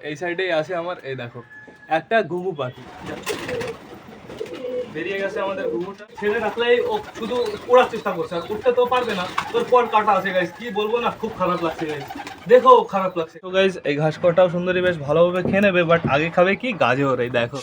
এই সাইডেই আছে আমার, এই দেখো একটা ঘুঘু পাখি বেরিয়ে গেছে আমাদের ঘুঘুটা। ছেড়ে রাখলেই ও শুধু ওড়ার চেষ্টা করছে, আর উঠতে তো পারবে না, তোর পর কাটা আছে গাইস। কি বলবো না, খুব খারাপ লাগছে গাইস, দেখো খারাপ লাগছে। তো গাইস এই ঘাস কটাও সুন্দরী বেশ ভালোভাবে খেয়ে নেবে, বাট আগে খাবে কি গাজর। এই দেখো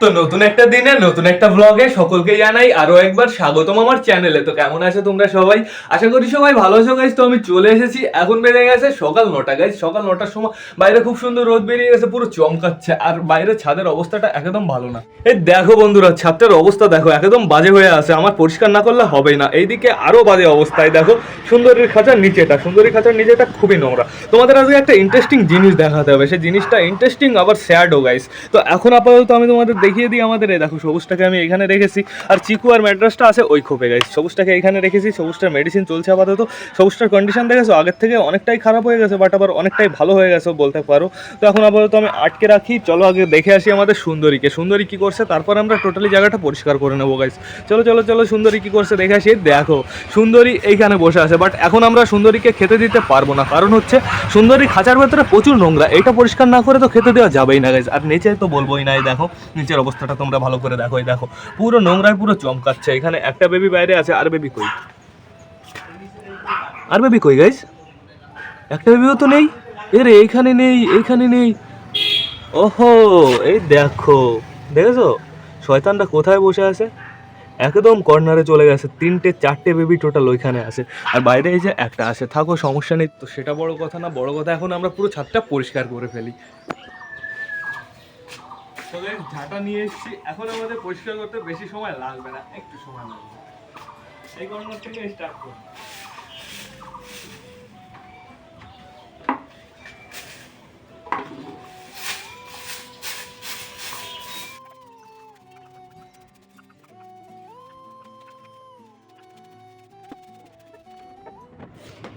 তো নতুন একটা দিনে নতুন একটা ব্লগে সকলকে জানাই আরো একবার স্বাগতম আমার চ্যানেলে। তো কেমন আছো তোমরা সবাই? আশা করি সবাই ভালো আছো গাইস। তো আমি চলে এসেছি, এখন বেজে গেছে সকাল 9টা গাইস। সকাল 9টার সময় বাইরে খুব সুন্দর রোদ বেরিয়ে গেছে, পুরো চমকাচ্ছে। আর বাইরে ছাদের অবস্থাটা একদম ভালো না। এই দেখো বন্ধুরা, ছাদের অবস্থা দেখো, একদম বাজে হয়ে আছে। আমার পরিষ্কার না করলে হবেই না। এইদিকে আরো বাজে অবস্থায় দেখো, সুন্দরীর খাঁচার নিচেটা, সুন্দরী খাঁচার নিচেটা খুবই নোংরা। তোমাদের আজকে একটা ইন্টারেস্টিং জিনিস দেখাতে হবে, সেই জিনিসটা ইন্টারেস্টিং আবার স্যাডও গাইস। তো এখন আপাতত আমি তোমাদের দেখিয়ে দিই আমাদের। এই দেখো সবুজটাকে আমি এখানে রেখেছি, আর চিকু আর ম্যাড্রাসটা আছে ওই খোপে গাইস। সবুজটাকে এখানে রেখেছি, সবুজটার মেডিসিন চলছে আপাতত। সবুজটার কন্ডিশন দেখেছো, আগের থেকে অনেকটাই খারাপ হয়ে গেছে, বাট আবার অনেকটাই ভালো হয়ে গেছে বলতে পারো। তো এখন আপাতত আমি আটকে রাখি। চলো আগে দেখে আসি আমাদের সুন্দরীকে, সুন্দরী কি করছে, তারপর আমরা টোটালি জায়গাটা পরিষ্কার করে নেবো গাইস। চলো চলো চলো, সুন্দরী কি করছে দেখে আসি। দেখো সুন্দরী এইখানে বসে আছে, বাট এখন আমরা সুন্দরীকে খেতে দিতে পারবো না, কারণ হচ্ছে সুন্দরী খাঁচার ভেতরে প্রচুর নোংরা। এটা পরিষ্কার না করে তো খেতে দেওয়া যাবেই না গাইস। আর নিচে তো বলবোই না, এই দেখো নিচের অবস্থাটা তোমরা ভালো করে দেখো। এই দেখো পুরো নোংরায় পুরো চমকাচ্ছে। এখানে একটা বেবি বাইরে আছে, আর বেবি কই, আর বেবি কই গাইস? একটা বেবিও তো নেই। এরে এইখানে নেই, এইখানে নেই। ওহো, এই দেখো, দেখেছো শয়তানটা কোথায় বসে আছে? একদম কর্নারে চলে গেছে। 3-4টে বেবি টোটাল ওইখানে আছে, আর বাইরে এই যে একটা আছে। থাকো, সমস্যা নেই। তো সেটা বড় কথা না, বড় কথা এখন আমরা পুরো ছাদটা পরিষ্কার করে ফেলি। তবে ঝাঁটা নিয়ে এসেছি, এখন আমাদের পরিষ্কার করতে বেশি সময় লাগবে না, একটু সময় লাগবে। এই কর্নার থেকে স্টার্ট করব।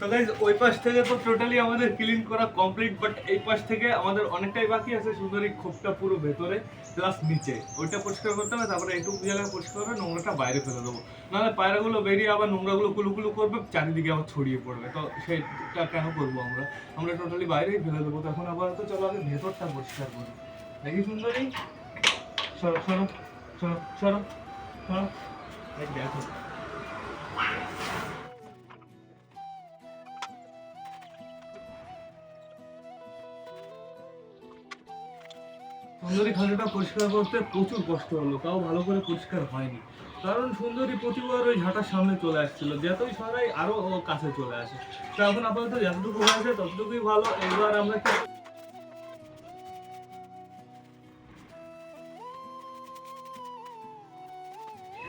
তো গাইস ওই পাশ থেকে তো টোটালি আমাদের ক্লিন করা কমপ্লিট, বাট এই পাশ থেকে আমাদের অনেকটাই বাকি আছে। সুন্দরী খোপটা পুরো ভেতরে প্লাস নিচে, ওইটা পরিষ্কার করতে হবে। তারপরে এইটুকু জায়গায় পরিষ্কার করে নোংরাটা বাইরে ফেলে দেবো, নাহলে পায়রাগুলো বেরিয়ে আবার নোংরাগুলো কুলুকুলু করবে, চারিদিকে আবার ছড়িয়ে পড়বে। তো সেটা কেন করবো আমরা? আমরা টোটালি বাইরেই ফেলে দেবো। তখন আবার তো চলো আগে ভেতরটা পরিষ্কার করি। দেখি সুন্দরী, সরো সরো সরো সরো সরো, দেখো সুন্দরী খাঁচাটা পরিষ্কার করতে প্রচুর কষ্ট হলো, তাও ভালো করে পরিষ্কার হয়নি। কারণ সুন্দরী প্রতিবার ওই ঝাঁটার সামনে চলে আসছিল, যতই সরাই আরো ও কাছে চলে আসে। তো এখন আপাতত যতটুকু হয়েছে ততটুকুই ভালো। এবার আমরা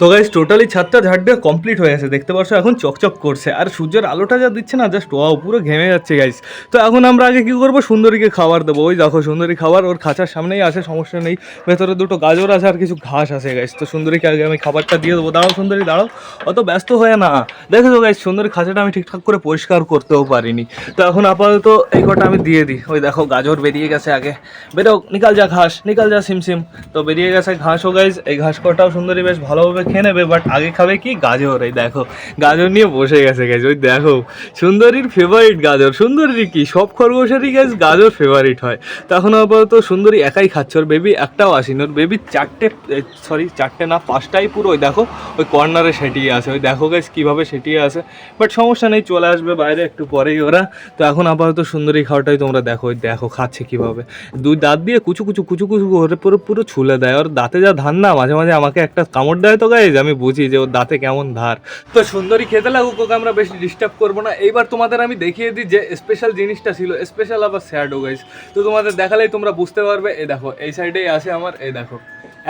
তো গাইস টোটালি ছাদটা ঝাড় দিয়ে কমপ্লিট হয়ে গেছে, দেখতে পাচ্ছ এখন চকচক করছে। আর সূর্যের আলোটা যা দিচ্ছে না, জাস্ট ওয়াও, পুরো ঘেমে যাচ্ছে গাইস। তো এখন আমরা আগে কি করবো, সুন্দরীকে খাবার দেবো। ওই দেখো সুন্দরী খাবার ওর খাঁচার সামনেই আছে, সমস্যা নেই। ভেতরে দুটো গাজর আছে আর কিছু ঘাস আছে গাইস। তো সুন্দরীকে আগে আমি খাবারটা দিয়ে দেবো। দাঁড়াও সুন্দরী দাঁড়াও, অত ব্যস্ত হয়ে না। দেখো গাইস সুন্দরী খাঁচাটা আমি ঠিকঠাক করে পরিষ্কার করতেও পারিনি। তো এখন আপাতত এই কটা আমি দিয়ে দিই। ওই দেখো গাজর বেরিয়ে গেছে, আগে বেরো, নিকাল যা ঘাস, নিকাল যা সিমসিম। তো বেরিয়ে গেছে ঘাসও গাইস। এই ঘাস কটাও সুন্দরী বেশ ভালোভাবে খেয়ে নেবে, বাট আগে খাবে কি গাজর। এই দেখো গাজর নিয়ে বসে গেছে গাইস। ওই দেখো সুন্দরীর ফেভারিট গাজর। সুন্দরীর কি সব খরগোশেরই গাইস গাজর ফেভারিট হয়। তখন আপাতত সুন্দরী একাই খাচ্ছে, ওর বেবি একটাও আসেনি। ওর বেবি চারটে না 5টাই পুরো ওই দেখো ওই কর্নারে সেটিয়ে আছে। ওই দেখো গাইস কীভাবে সেটিয়ে আছে, বাট সমস্যা নেই, চলে আসবে বাইরে একটু পরেই ওরা। তো এখন আপাতত সুন্দরী খাওয়াটাই তোমরা দেখো। ওই দেখো খাচ্ছে কীভাবে, দুই দাঁত দিয়ে কুচু কুচু কুচু কুচু করে পুরো পুরো ছুলে দেয়। ওর দাঁতে যা ধান না, মাঝে মাঝে আমাকে একটা কামড় দেয়। তো গাইজ আমি বুঝি যে ওর দাঁতে কেমন ধার। তো সুন্দরী খেতে লাগুক, ওকে আমরা বেশি ডিস্টার্ব করবো না। এইবার তোমাদের আমি দেখিয়ে দিই যে স্পেশাল জিনিসটা ছিল, স্পেশাল আবার স্যাডও গাইজ। তো তোমাদের দেখালেই তোমরা বুঝতে পারবে। এই দেখো এই সাইডেই আছে আমার, এই দেখো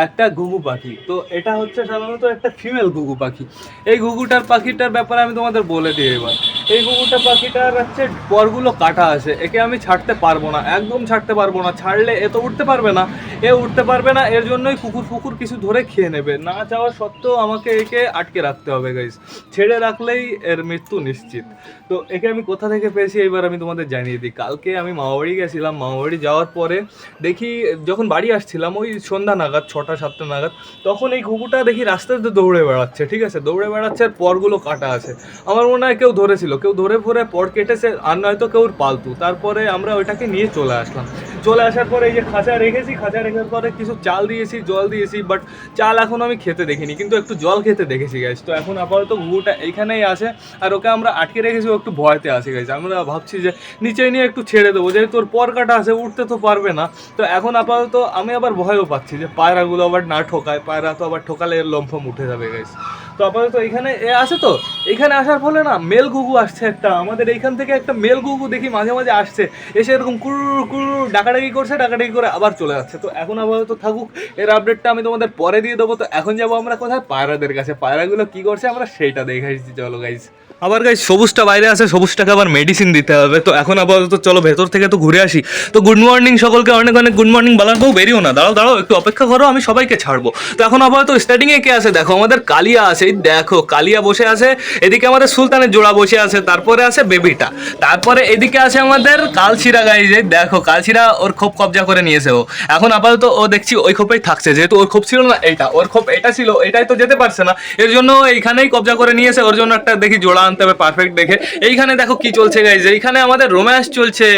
একটা ঘুঘু পাখি। তো এটা হচ্ছে সাধারণত একটা ফিমেল ঘুঘু পাখি। এই ঘুঘুটার পাখিটার ব্যাপারে আমি তোমাদের বলে দিই এবার। এই কুকুরটা পাখিটার হচ্ছে পরগুলো কাটা আছে, একে আমি ছাড়তে পারবো না, একদম ছাড়তে পারবো না। ছাড়লে এ তো উঠতে পারবে না, এ উঠতে পারবে না, এর জন্যই কুকুর ফুকুর কিছু ধরে খেয়ে নেবে। না চাওয়া সত্ত্বেও আমাকে একে আটকে রাখতে হবে গাইস, ছেড়ে রাখলেই এর মৃত্যু নিশ্চিত। তো একে আমি কোথা থেকে পেয়েছি এবার আমি তোমাদের জানিয়ে দিই। কালকে আমি মামাবাড়ি গেছিলাম, মামাবাড়ি যাওয়ার পরে দেখি যখন বাড়ি আসছিলাম ওই সন্ধ্যা নাগাদ 6টা 7টা নাগাদ, তখন এই কুকুরটা দেখি রাস্তাতে দৌড়ে বেড়াচ্ছে, ঠিক আছে, দৌড়ে বেড়াচ্ছে আর পরগুলো কাটা আছে। আমার মনে হয় কেউ ধরেছিল, কেউ ধরে ফরে পর কেটেছে, আর নয়তো কেউ পালতু। তারপরে আমরা ওইটাকে নিয়ে চলে আসলাম। চলে আসার পরে এই যে খাঁচা রেখেছি, খাঁচা রেখার পরে কিছু চাল দিয়েছি, জল দিয়েছি, বাট চাল এখন আমি খেতে দেখিনি, কিন্তু একটু জল খেতে দেখেছি গাইজ। তো এখন আপাতত কুকুরটা এইখানেই আছে, আর ওকে আমরা আটকে রেখেছি, ও একটু ভয়তে আছে গাইজ। আমরা ভাবছি যে নিচে নিয়ে একটু ছেড়ে দেবো, যেহেতু ওর পর কাটা আছে, উঠতে তো পারবে না। তো এখন আপাতত আমি আবার ভয়ও পাচ্ছি যে পায়রাগুলো আবার না ঠোকায়, পায়রা তো আবার ঠোকালে এর লম্ফম উঠে যাবে গাইজ। তো আপাতত এখানে এ আসে, তো এখানে আসার ফলে না মেল ঘুঘু আসছে একটা, আমাদের এইখান থেকে একটা মেল ঘুঘু দেখি মাঝে মাঝে আসছে, এসে এরকম কুরুর কুরুর ডাকাডাকি করছে, ডাকাডাকি করে আবার চলে যাচ্ছে। তো এখন আপাতত থাকুক, এর আপডেটটা আমি তোমাদের পরে দিয়ে দেবো। তো এখন যাবো আমরা কোথায়, পায়রাদের কাছে। পায়রাগুলো কি করছে আমরা সেইটা দেখে এসেছি, চলো গাইজ। আবার গাইজ সবুজটা বাইরে আছে, সবুজটাকে আবার মেডিসিন দিতে হবে। তো এখন আপাতত চলো ভেতর থেকে তো ঘুরে আসি। তো গুড মর্নিং সকলকে, অনেক অনেক গুড মর্নিং। বলার বউ বেরিও না, দাঁড়াও দাঁড়াও একটু অপেক্ষা করো, আমি সবাইকে ছাড়বো। তো এখন আপাতত স্টার্টিংয়ে কে আছে দেখো, আমাদের কালিয়া আছে, এই দেখো কালিয়া বসে আছে, এদিকে আমাদের সুলতানের জোড়া বসে আছে, তারপরে আছে বেবিটা, তারপরে এদিকে আছে আমাদের কালশিরা গাইজ, এই দেখো কালশিরা ওর খোপ কবজা করে নিয়েছে ও। এখন আপাতত ও দেখছি ওই খোপেই থাকছে, যেহেতু ওর খোপ ছিল না এইটা, ওর খোপ এটা ছিল, এটাই তো যেতে পারছে না, এর জন্য এইখানেই কবজা করে নিয়েছে। ওর জন্য একটা দেখি জোড়া আনতে হবে পারফেক্ট দেখে। এইখানে দেখো কি চলছে গাইজ, এইখানে আমাদের রোম্যান্স চলছে,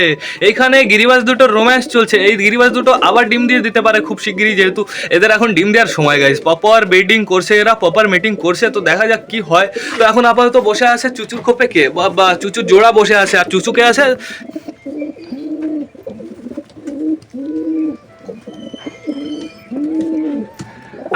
এইখানে গিরিবাজ দুটোর রোম্যান্স চলছে। এই গিরিবাজ দুটো আবার ডিম দিয়ে দিতে পারে খুব শিগগিরই, যেহেতু এদের এখন ডিম দেওয়ার সময় গাইজ। প্রপার ব্রিডিং করছে এরা, প্রপার মিটিং করছে, তো দেখা যাক কি হয়। তো এখন আপাতত বসে আছে চুচুর খোপে কে, বা চুচুর জোড়া বসে আছে, আর চুচুকে আছে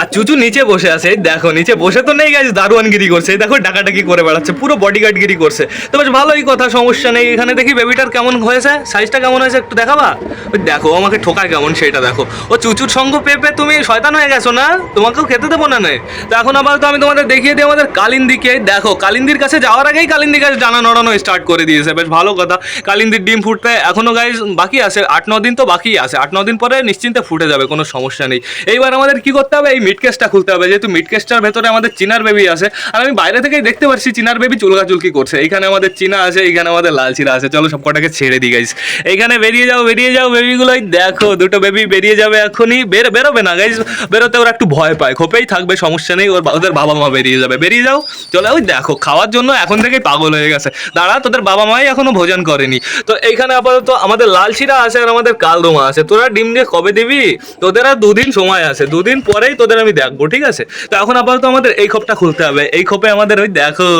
আর চুচু নিচে বসে আছে, এই দেখো নিচে বসে তো নেই গাইজ, দারোয়ানগিরি করছে, এই দেখো ডাকাডাকি করে বেড়াচ্ছে, পুরো বডিগার্ডগিরি করছে। তো বেশ ভালোই কথা, সমস্যা নেই। এখানে দেখি বেবিটার কেমন হয়েছে, সাইজটা কেমন হয়েছে একটু দেখাবা। ওই দেখো আমাকে ঠোকায় কেমন সেটা দেখো। ও চুচুর সঙ্গ পেয়ে পেয়ে তুমি শয়তান হয়ে গেছো না, তোমাকেও খেতে দেবো না নয়। তো এখন আপাতত আমি তোমাদের দেখিয়ে দিই আমাদের কালিন্দিকে। দেখো কালিন্দির কাছে যাওয়ার আগেই কালিন্দির কাছে ডানা নড়ানো স্টার্ট করে দিয়েছে, বেশ ভালো কথা। কালিন্দির ডিম ফুটতে এখনো গাইজ বাকি আছে, 8-9 দিন তো বাকি আছে, 8-9 দিন পরে নিশ্চিন্তে ফুটে যাবে, কোনো সমস্যা নেই। এইবার আমাদের কি করতে হবে, এই মিড কেসটা খুলতে হবে, যেহেতু মিড কেসটার ভেতরে আমাদের চিনার বেবি আছে, আর আমি বাইরে থেকেই দেখতে পাচ্ছি চিনার বেবি চুলকাচুলকি করছে। এইখানে আমাদের চিনা আছে, এইখানে আমাদের লাল চিরা আছে, চলো সব কটাকে ছেড়ে দিই গাইজ। এইখানে বেরিয়ে যাও, বেরিয়ে যাও বেবিগুলোই দেখো, দুটো বেবি বেরিয়ে যাবে এখনই, বেরোবে না গাইজ, বেরোতে ওরা একটু ভয় পায়, খোপেই থাকবে, সমস্যা নেই, ওদের বাবা মা বেরিয়ে যাবে, বেরিয়ে যাও চলো। ওই দেখো খাওয়ার জন্য এখন থেকেই পাগল হয়ে গেছে, দাঁড়া তোদের বাবা মাই এখনো ভোজন করেনি। তো এইখানে আপাতত আমাদের লাল শিরা আছে আর আমাদের কালদমা আছে। তোরা ডিম দিয়ে কবে দিবি, তোদের আর 2 দিন সময় আছে, 2 দিন পরেই তোদের আমি দেখবো, ঠিক আছে। তো এখন আপাতত আমাদের এই খোপটা খুলতে হবে। এই খোপে আমাদের ওই দেখো,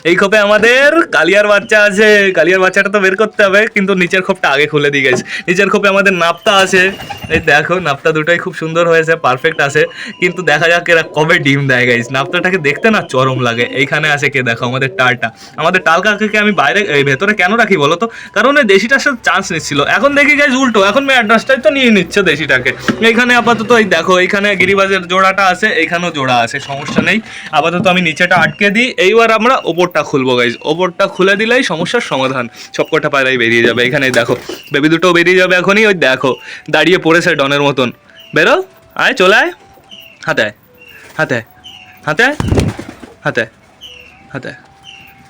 এই খোপে আমাদের কালিয়ার বাচ্চা আছে, কালিয়ার বাচ্চাটা তো বের করতে হবে, কিন্তু নিচের খোপটা আগে খুলে দিয়ে গেছে। নিচের খোপে আমাদের নাপতা আছে, এই দেখো নাপতা দুটোই খুব সুন্দর হয়েছে, পারফেক্ট আছে, কিন্তু দেখা যাক এরা কবে ডিম দেয় গাইজ। নাপতাটাকে দেখতে না চরম লাগে। এইখানে আছে কে দেখো, আমাদের টালটা, আমাদের টাল কাকাকে আমি বাইরে ভেতরে কেন রাখি বলো তো, কারণ ওই দেশিটার সাথে চান্স নিচ্ছিল। এখন দেখি গাইজ উল্টো, এখন ম্যাড্রাসটাই তো নিয়ে নিচ্ছে দেশিটাকে। এইখানে আপাতত এই দেখো, এইখানে গিরিবাজের জোড়াটা আছে, এইখানেও জোড়া আছে, সমস্যা নেই। আপাতত আমি নিচেটা আটকে দিই, এইবার আমরা ওপরটা খুলবো গাইজ। ওপরটা খুলে দিলেই সমস্যার সমাধান, সবকটা পায়রাই বেরিয়ে যাবে। এখানে দেখো বেবি দুটো বেরিয়ে যাবে এখনই, ওই দেখো দাঁড়িয়ে পড়েছে ডনের মতন। বেরো, আয় চলে আয়, হাতে আয়, হাতে আয়, হাতে আয়, হাতে আয়, হাতে আয়,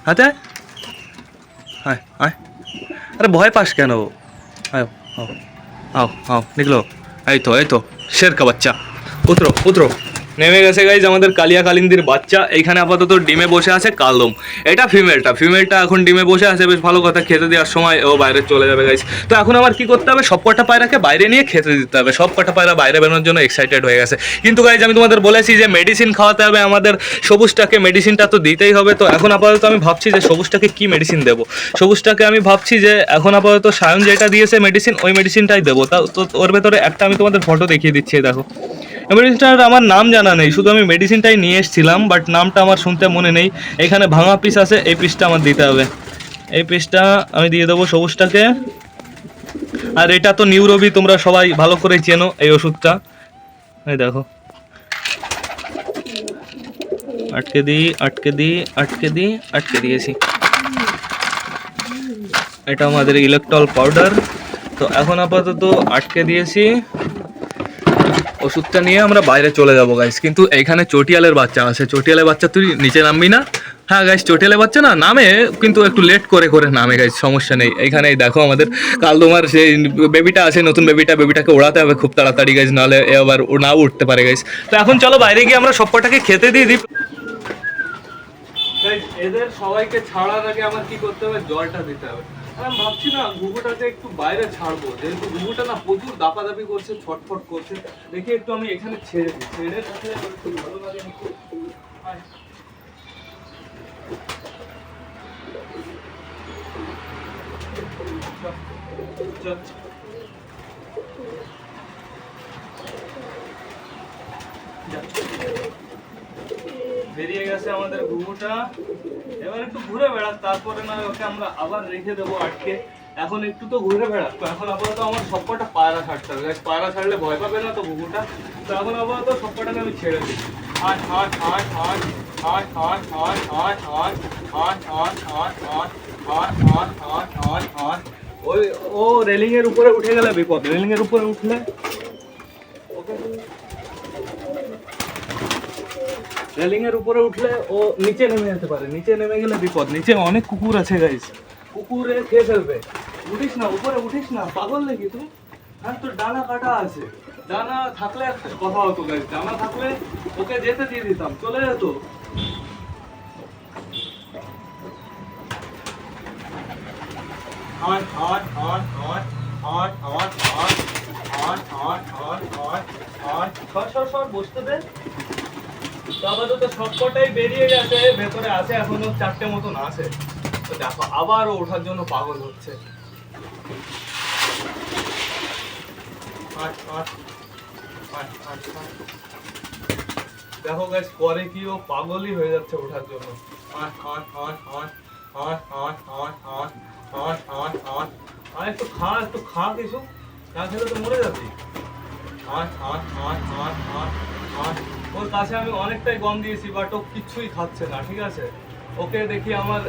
হাতে আয়, আয় আয়, আরে ভয় পাস কেন, আয় আও আও আও নিকলো। এই তো শের কা বাচ্চা, উতরো উতরো। নেমে গেছে গাইজ আমাদের কালিয়া কালিন্দির বাচ্চা। এইখানে আপাতত ডিমে বসে আছে কালদম, এটা ফিমেলটা এখন ডিমে বসে আছে, বেশ ভালো কথা। খেতে দেওয়ার সময় ও বাইরে চলে যাবে গাইজ। তো এখন আবার কি করতে হবে, সব কটা পায়রাকে বাইরে নিয়ে খেতে দিতে হবে। সব কটা পায়রা বাইরে বেরোনোর জন্য এক্সাইটেড হয়ে গেছে। কিন্তু গাইজ আমি তোমাদের বলেছি যে মেডিসিন খাওয়াতে হবে আমাদের সবুজটাকে, মেডিসিনটা তো দিতেই হবে। তো এখন আপাতত আমি ভাবছি যে সবুজটাকে কি মেডিসিন দেবো। সবুজটাকে আমি ভাবছি যে এখন আপাতত সায়ন যেটা দিয়েছে মেডিসিন, ওই মেডিসিনটাই দেবো। তা তো ওর ভেতরে একটা আমি তোমাদের ফটো দেখিয়ে দিচ্ছি, দেখো। মেডিসিনটার আমার নাম জানা নেই, শুধু আমি মেডিসিনটাই নিয়ে এসেছিলাম, বাট নামটা আমার শুনতে মনে নেই। এখানে ভাঙা পিস আছে, এই পিসটা আমার দিতে হবে, এই পিসটা আমি দিয়ে দেবো সবুজটাকে। আর এটা তো নিউরোবি, তোমরা সবাই ভালো করে চেনো এই ওষুধটা, এই দেখো। আটকে দিয়েছি। এটা আমাদের ইলেকট্রল পাউডার। তো এখন আপাতত আটকে দিয়েছি, ওষুধটা নিয়ে আমরা বাইরে চলে যাবো গাইস। কিন্তু এইখানে চটিয়ালের বাচ্চা আছে, চটিয়ালের বাচ্চা তুই নিচে নামবি না। হ্যাঁ গাইস, চটিয়ালের বাচ্চা না নামে, কিন্তু একটু লেট করে করে নামে গাইস, সমস্যা নেই। এইখানে দেখো আমাদের কাল তোমার সেই বেবিটা আছে, নতুন বেবিটাকে ওড়াতে হবে খুব তাড়াতাড়ি গাইস, নাহলে এ আবার নাও উঠতে পারে গাইস। তো এখন চলো বাইরে গিয়ে আমরা সবকটাকে খেতে দিয়ে দিই। এদের সবাইকে ছাড়ার আগে আমার কি করতে হবে, জলটা দিতে হবে। আমি ভাবছি না ঘুঘুটাকে একটু বাইরে ছাড়বো, যেহেতু ঘুঘুটা না প্রচুর দাপাদাপি করছে, ছটফট করছে। দেখি একটু আমি এখানে ছেড়ে দিই, ছেড়ে থাকলে একটু ভালো লাগে। আয়। চল, চল। যা। বেরিয়ে গেছে আমাদের ঘুঘুটা, এবার একটু ঘুরে বেড়াক, তারপরে না ওকে আমরা আবার রেখে দেবো আটকে। এখন একটু তো ঘুরে বেড়াক। তো এখন আপাতত আমার সবকটা পায়রা ছাড়তে হবে, পায়রা ছাড়লে ভয় পাবে না তো ঘুঘুটা। তো এখন আপাতত সবকটাকে আমি ছেড়ে দিই। আট আট আট আট আট আট আট আট আট আট আট আট আট আট আট আট আট আট। ওই ও রেলিং এর উপরে উঠে গেলে বিপদ, রেলিং এর উপরে উঠলে ওকে, রেলিং এর উপরে উঠলে ও নিচে নেমে যেতে পারে, নিচে নেমে গেলে বিপদ। নিচে অনেক কুকুর আছে গাইস, কুকুরে খেয়ে ফেলবে। উঠিস না, উপরে উঠিস না, পাগল নাকি তুই? হ্যাঁ, তোর ডানা কাটা আছে। ডানা থাকলে একটা কথা হতো গাইস, ডানা থাকলে ওকে যেতে দিয়ে দিতাম, চলে যেত। আট আট আট আট আট আট আট আট আট আট আট আট। সর বসতে দে। আপাতত সবকটাই বেরিয়ে গেছে, ভেতরে আছে এখনো 4টে মতন আছে। তো দেখো আবারও ওঠার জন্য পাগল হচ্ছে। দেখো গাইস, পরে কি ও পাগলই হয়ে যাচ্ছে ওঠার জন্য। আট আট আট আট আট আট আট আট আট আট আট। আর একটু খা কিছু, না খেলে তো মরে যাবি। আট আট আট আট আট আট। ওর কাছে আমি অনেকটাই গম দিয়েছি, বাট ও কিচ্ছুই খাচ্ছে না, ঠিক আছে। ওকে দেখি আমার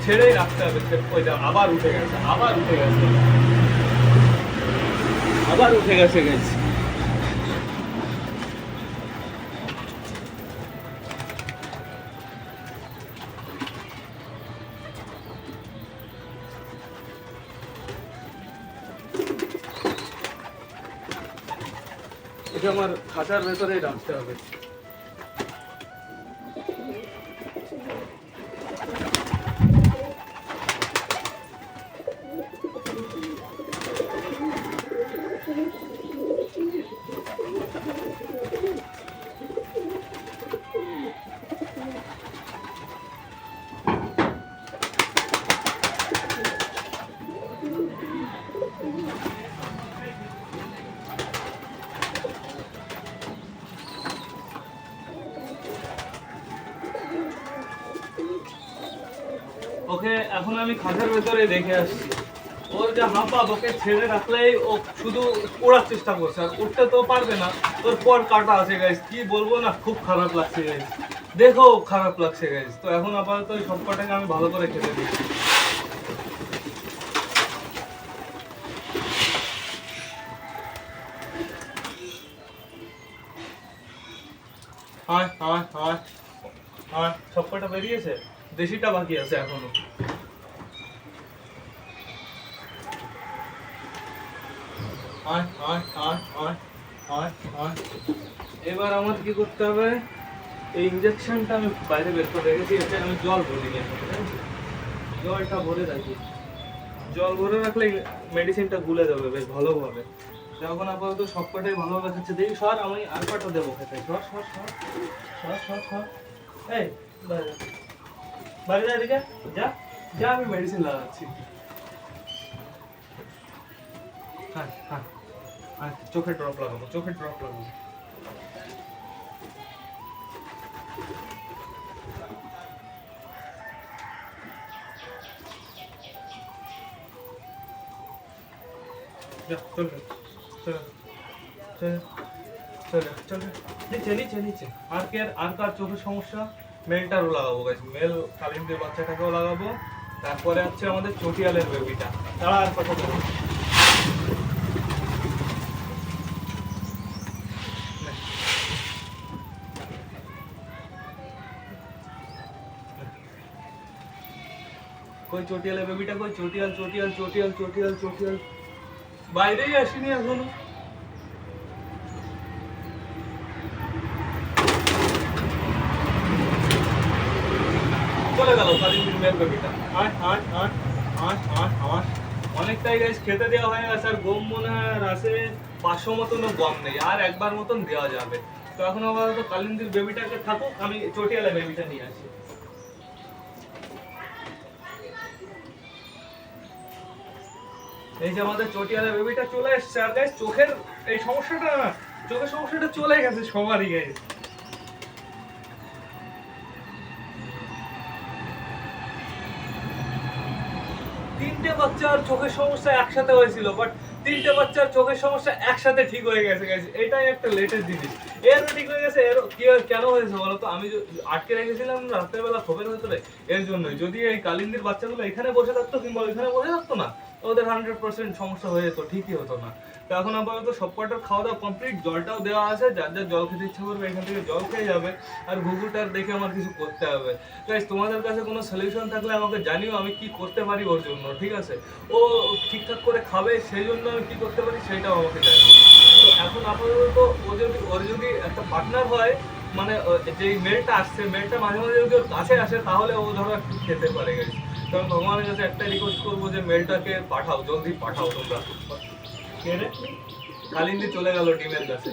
ছেড়েই রাখতে হবে। ওই আবার উঠে গেছে, আবার উঠে গেছে, আবার উঠে গেছে গেছে। এটা আমার খাঁচার ভেতরেই রাখতে হবে। ওকে এখন আমি খাঁচার ভেতরে রেখে আসছি। ওর যা হাঁপাপ, ওকে ছেড়ে রাখলেই ও শুধু ওড়ার চেষ্টা করছে, আর উঠতে তো পারবে না। তোর পর কাটা আছে গাইস, কি বলবো না, খুব খারাপ লাগছে গাইস, দেখো খারাপ লাগছে গাইস। তো এখন আপাতত ওই সব কটাকে আমি ভালো করে খেতে দিই। আয় আয় আয় আয়, সব কটা বেরিয়েছে, দেশিটা বাকি আছে এখনো। আয় আয় আয় আয় আয় আয়। এবার আমার কি করতে হবে, এই ইঞ্জেকশনটা আমি বাইরে বের করে রেখেছি, এতে আমি জল ভরি নি এখন, জলটা ভরে রাখি। জল ভরে রাখলে মেডিসিনটা গুলে যাবে বেশ ভালোভাবে। যখন আপাতত সবকটাই ভালোভাবে খাচ্ছে, দেখি সর, আমি আর কটা দেবো খেতে। সর সর সর সর সর সর। এই বাইরে যা, এদিকে যা যা, আমি মেডিসিন লাগাচ্ছি। হ্যাঁ হ্যাঁ হ্যাঁ, চোখে ড্রপ লাগাবো, চোখে ড্রপ লাগাবো। যা চল চল চল চল চল, নিচে নিচে নিচে। আর কার চোখের সমস্যা? মেলটারও লাগাবো গাইস, মেল কালিন্দের বাচ্চাটাকেও লাগাবো। তারপরে হচ্ছে আমাদের চটিয়ালের বেবিটা। তারা আর কথা বলবো কই চটিয়ালের বেবিটা কই? চটিয়াল চটিয়াল চটিয়াল চটিয়াল চটিয়াল বাইরেই আসেনি এখনো। চলে গেল কালিন্দির মেল বেবিটা। অনেকটাই গাইস খেতে দেওয়া হয়ে গেছে, আর গম মনে হয় আর আছে 500 মতনও গম নেই, আর একবার মতন দেওয়া যাবে। তো এখন আপাতত কালিন্দির বেবিটাকে থাকুক, আমি চটিয়ালা বেবিটা নিয়ে আসি। এই যে আমাদের চটিয়ালা বেবিটা চলে এসছে। আর গাইস চোখের এই সমস্যাটা না, চোখের সমস্যাটা চলে গেছে সবারই গাইস। তিনটে বাচ্চার চোখের সমস্যা একসাথে হয়েছিল, বাট তিনটে বাচ্চার চোখের সমস্যা একসাথে ঠিক হয়ে গেছে গাইস। এটাই একটা লেটেস্ট জিনিস। এরও ঠিক হয়ে গেছে। এর কি কেন হয়েছে বলতো? আমি আটকে রেখেছিলাম রাত্রেবেলা খোপের ভেতরে, এর জন্যই। যদি এই কালিন্দির বাচ্চাগুলো এখানে বসে থাকতো কিংবা ওইখানে বসে থাকতো না, ওদের 100% সমস্যা হয়ে যেত, ঠিকই হতো না। তো এখন আপাতত সব কটার খাওয়া দাওয়া কমপ্লিট, জলটাও দেওয়া আছে। যার যার জল খেতে ইচ্ছা করবে এখান থেকে জল খেয়ে যাবে। আর ঘুঘুটার দেখে আমার কিছু করতে হবে গাইস। তোমাদের কাছে কোনো সলিউশন থাকলে আমাকে জানিও, আমি কি করতে পারি ওর জন্য, ঠিক আছে? ও ঠিকঠাক করে খাবে, সেই জন্য আমি কি করতে পারি সেটাও আমাকে জানিও। তো এখন আপাতত ওর যদি একটা পার্টনার হয়, মানে যেই মেলটা আসছে, মেলটা মাঝে মাঝে যদি ওর কাছে আসে, তাহলে ও ধরো একটু খেতে পারে গাইস। কারণ ভগবানের কাছে একটা রিকোয়েস্ট করবো যে মেলটাকে পাঠাও, জলদি পাঠাও তোমরা। কে রে? কালিন্দি চলে গেল ডিমের কাছে।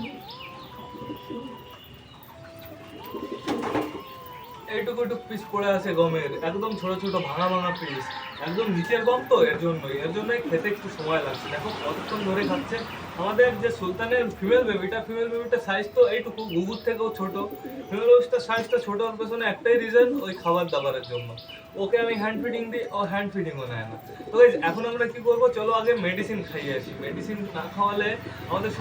এইটুকু পিস পড়ে আছে গমের, একদম ছোট ছোট ভাঙা ভাঙা পিস, একদম নিচের গম। তো এর জন্যই খেতে একটু সময় লাগছে। দেখো কতক্ষণ ধরে খাচ্ছে। আমাদের যে সুলতানের ফিমেল বেবিটা সাইজ তো এইটুকু, ঘুঘুর থেকেও ছোট। ফিমেল বেবিটার সাইজটা ছোট হওয়ার পেছনে একটাই রিজন, ওই খাবার দাবারের জন্য। ওকে আমি হ্যান্ড ফিডিং দিই, ও হ্যান্ড ফিডিংও নেয় না। তো এখন আমরা কি করবো, চলো আগে মেডিসিন খাইয়ে আসি। মেডিসিন না খাওয়ালে আমাদের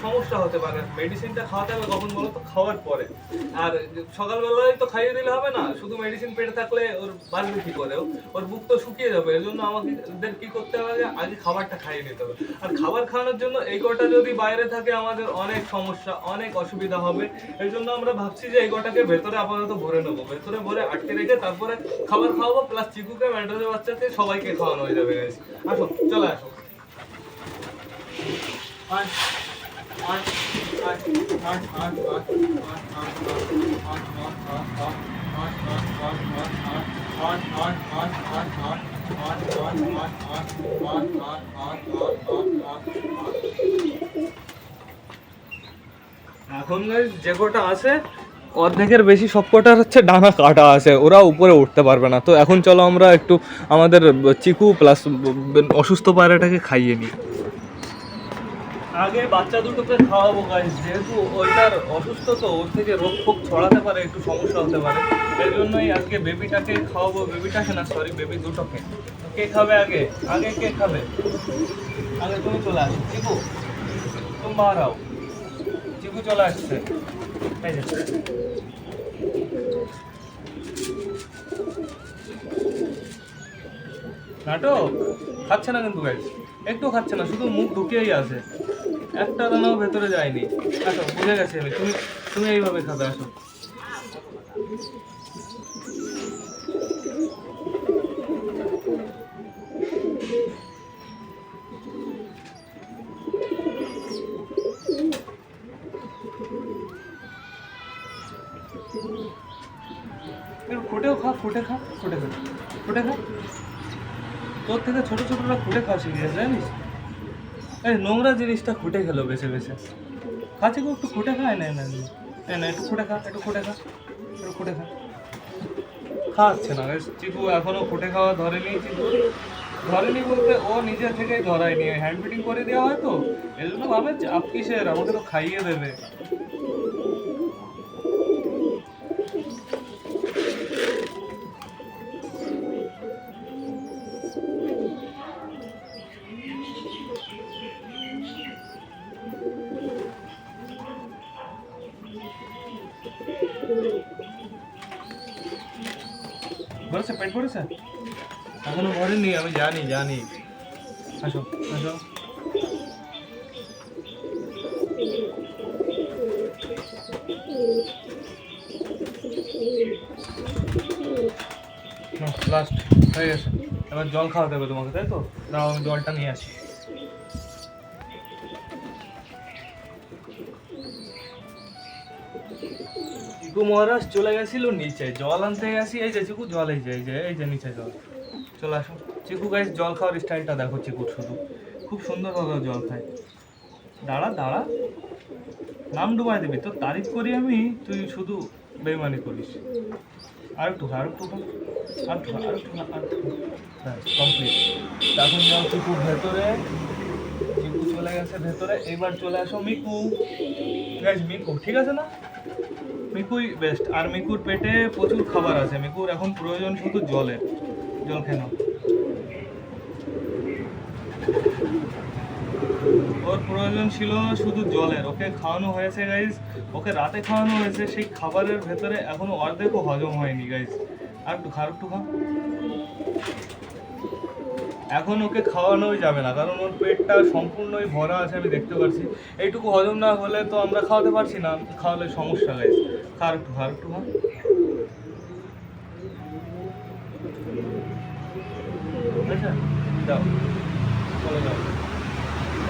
সমস্যা হতে পারে। মেডিসিনটা খাওয়াতে হবে কখন বলো তো? খাওয়ার পরে। আর সকালবেলায় তো খাইয়ে দিলে হবে না, শুধু মেডিসিন পেটে থাকলে ওর বাড়বে কি করে? ওর বুক তো শুকিয়ে যাবে। এর জন্য আমাদের কি করতে হবে, আগে খাবারটা খাইয়ে নিতে হবে। আর খাবার খাওয়ানোর জন্য এই কটা যদি বাইরে থাকে আমাদের অনেক সমস্যা, অনেক অসুবিধা হবে। এই জন্য আমরা ভাবছি যে এই কটাকে ভেতরে আপাতত ভরে নেবো, ভেতরে ভরে আটকে রেখে তারপরে খাবার খাওয়াবো, প্লাস চিকুকে, ম্যান্ডারের বাচ্চাকে সবাইকে খাওয়ানো হয়ে যাবে। আসো, চলে আসো। এখন যে কটা আছে অর্ধেকের বেশি সব কটার হচ্ছে ডানা কাটা আছে, ওরা উপরে উঠতে পারবে না। তো এখন চলো আমরা একটু আমাদের চিকু প্লাস অসুস্থ পায়রাটাকে খাইয়ে নিই। আগে বাচ্চা দুটোকে খাওয়াবো গাইস, যেহেতু ওইটার অসুস্থ, তো ওর থেকে রোগ ফোগ ছড়াতে পারে, একটু সমস্যা হতে পারে। এই জন্যই আজকে বেবিটাকে খাওয়াবো। বেবিটাকে না, সরি, বেবি দুটোকে। কে খাবে আগে? কে খাবে আগে? তুমি চলে আসো চিকু, তুমি বাহার আও। চিকু চলে আসছে। এই যে নাটক খাচ্ছে না কিন্তু গাইস, একটু খাচ্ছে না, শুধু মুখ ঢুকিয়েই আছে, একটা দানাও ভেতরে যায়নি। আসো, বুঝে গেছি আমি, তুমি এইভাবে খাবে। আসো, খুঁটেও খা, খুঁটে খা। তোর থেকে ছোট ছোটরা খুঁটে খাওয়া শিখে গেছে জানিস? এই নোংরা জিনিসটা খুঁটে খেলো বেছে বেছে। খাচ্ছে গো, একটু খুঁটে খায় না, একটু খুঁটে খা। খাচ্ছে না চিকু, এখনো খুঁটে খাওয়া ধরেনি। চিকু ধরেনি বলতে ও নিজে থেকেই ধরায়নি, হ্যান্ড ফিডিং করে দেওয়া হয় তো, এই জন্য ভাবে চাপ কিসের, আমাকে তো খাইয়ে দেবে। ভরেছে, পেট ভরেছে? এখনো ভরেনি, আমি জানি। আসো আসো। লাস্ট হয়ে গেছে, এবার জল খাওয়াতে হবে তোমাকে, তাই তো? দাও আমি জলটা নিয়ে আসি। চিকু মহারাজ চলে গেছিল নিচে জল আনতে গেছি, এই যে চিকু জল, এই যে নিচে জল, চলে আসো। চিকু গাইস জল খাওয়ার স্টাইলটা দেখো চিকুর, শুধু খুব সুন্দরভাবে জল খায়। দাঁড়া নাম ডুবাই দিবি, তোর তারিফ করি আমি, তুই শুধু বেইমানি করিস। আর একটু কমপ্লিট। এখন যাও চিকুর ভেতরে, চিকু চলে গেছে ভেতরে, এবার চলে আসো মিকু। মিকু ঠিক আছে না? মিকুই বেস্ট। আর মিকুর পেটে প্রচুর খাবার আছে, মিকুর এখন প্রয়োজন শুধু জলের। জল খেয়ে নাও। ওর প্রয়োজন ছিল শুধু জলের, ওকে খাওয়ানো হয়েছে গাইজ, ওকে রাতে খাওয়ানো হয়েছে, সেই খাবারের ভেতরে এখনো অর্ধেকও হজম হয়নি গাইজ। আর একটু খা। এখন ওকে খাওয়ানোই যাবে না, কারণ ওর পেটটা সম্পূর্ণই ভরা আছে, আমি দেখতে পাচ্ছি। এইটুকু হজম না হলে তো আমরা খাওয়াতে পারছি না, খাওয়ালে সমস্যা গাইজ। খা একটু খা। আচ্ছা যাও, চলে যাও।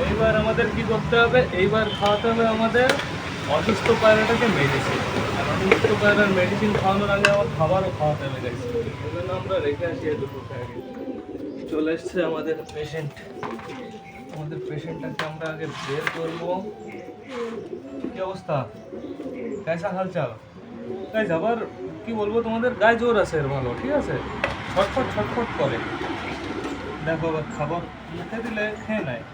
এইবার আমাদের কি করতে হবে, এইবার খাওয়াতে হবে আমাদের অসুস্থ পায়রাটাকে মেডিসিন। আর অসুস্থ পায়রার মেডিসিন খাওয়ানোর আগে আমার খাবারও খাওয়াতে হবে গাইস। ওই জন্য আমরা রেখে আসি দুটোকে আগে। চলে এসছে আমাদের পেশেন্ট, আমাদের পেশেন্টটাকে আমরা আগে বের করবো। কি অবস্থা, কেসা হালচাল গাইস? আবার কি বলবো, তোমাদের গায়ে জোর আছে এর ভালো, ঠিক আছে? ছটফট করে। দেখো আবার খাবার মুখে দিলে খেয়ে নেয়,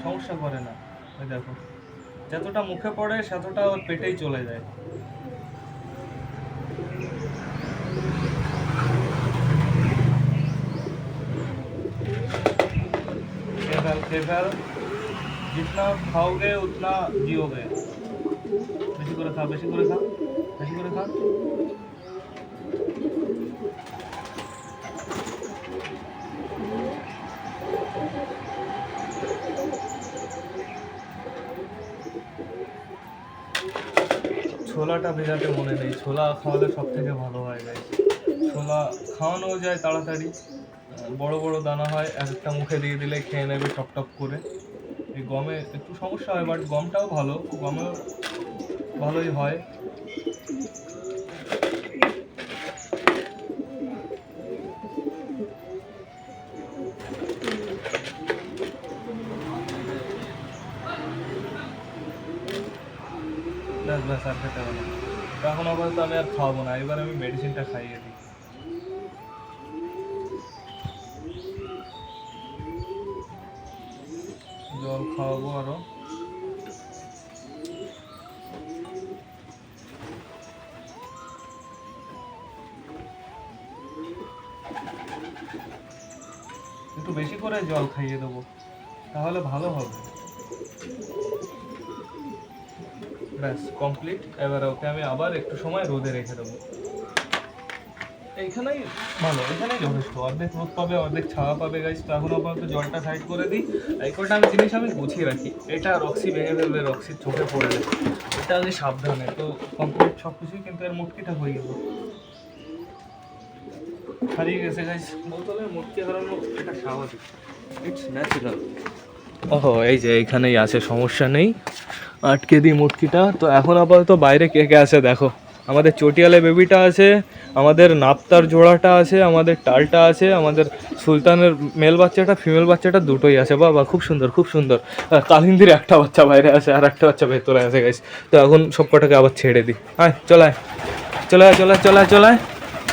সমস্যা করে না। ওই দেখো যতটা মুখে পড়ে ততটা ওর পেটেই চলে যায়। খেয়ে जितना खाओगे उतना जियोगे। বেশি করে খা। ছোলাটা ভেজাতে মনে নেই, ছোলা খাওয়ালে সব থেকে ভালো হয় গাইস। ছোলা খাওয়ানো যায় তাড়াতাড়ি, বড় বড় দানা হয়, একটা মুখে দিয়ে দিলে খেয়ে নেবে টপ করে। এই গমে একটু সমস্যা হয়, বাট গমটাও ভালো, গমেও ভালোই হয়। ব্যাস আর খেতে হবে না। এখন আপাতত আমি আর খাওয়াবো না, এবার আমি মেডিসিনটা খাইয়ে দিই। জল খাওয়াবো আরো। একটু বেশি করে জল খাইয়ে দেবো, তাহলে ভালো হবে। ব্যাস কমপ্লিট। এবার ওকে আমি আবার একটু সময় রোদে রেখে দেবো। এইখানেই ভালো, এখানেই যথেষ্ট, অর্ধেক রোদ পাবে অর্ধেক ছাওয়া পাবে গাইস। তো এখন আপাতত জলটা সাইড করে দিই। এই কটা আমি জিনিস আমি গুছিয়ে রাখি, এটা রক্সি ভেঙে ফেলবে, রক্সির চোখে পড়ে যাবে, এটা আমি সাবধানে। তো কমপ্লিট সব কিছুই, কিন্তু এর মুটকিটা হয়ে গেল, হারিয়ে গেছে গাইস। বোতলের মুটকি হারানো এটা স্বাভাবিক, ইটস ন্যাচারাল। ওহো এই যে এইখানেই আছে, সমস্যা নেই, আটকে দিই মুটকিটা। তো এখন আপাতত বাইরে কে কে আছে দেখো, আমাদের চটিয়ালে বেবিটা আছে, আমাদের নাপ্তার জোড়াটা আছে, আমাদের টালটা আছে, আমাদের সুলতানের মেল বাচ্চাটা ফিমেল বাচ্চাটা দুটোই আছে। বাবা খুব সুন্দর। কালিন্দির একটা বাচ্চা বাইরে আছে আর একটা বাচ্চা ভেতরে আছে গাইস। তো এখন সব কটাকে আবার ছেড়ে দিই। চলায়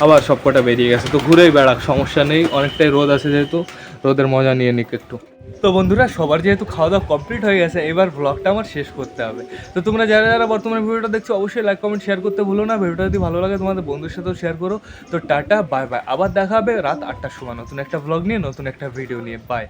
আবার সব কটা বেরিয়ে গেছে। তো ঘুরেই বেড়াক, সমস্যা নেই, অনেকটাই রোদ আছে যেহেতু, রোদের মজা নিয়ে নিক একটু। তো বন্ধুরা সবার যেহেতু খাওয়া দাওয়া কমপ্লিট হয়ে গেছে, এবার ব্লগটা আমার শেষ করতে হবে। তো তোমরা যারা বর্তমানে ভিডিওটা দেখছো অবশ্যই লাইক কমেন্ট শেয়ার করতে ভুলো না। ভিডিওটা যদি ভালো লাগে তোমাদের বন্ধুর সাথেও শেয়ার করো। তো টাটা বাই বাই, আবার দেখা হবে রাত 8টার সময় নতুন একটা ব্লগ নিয়ে, নতুন একটা ভিডিও নিয়ে। বাই।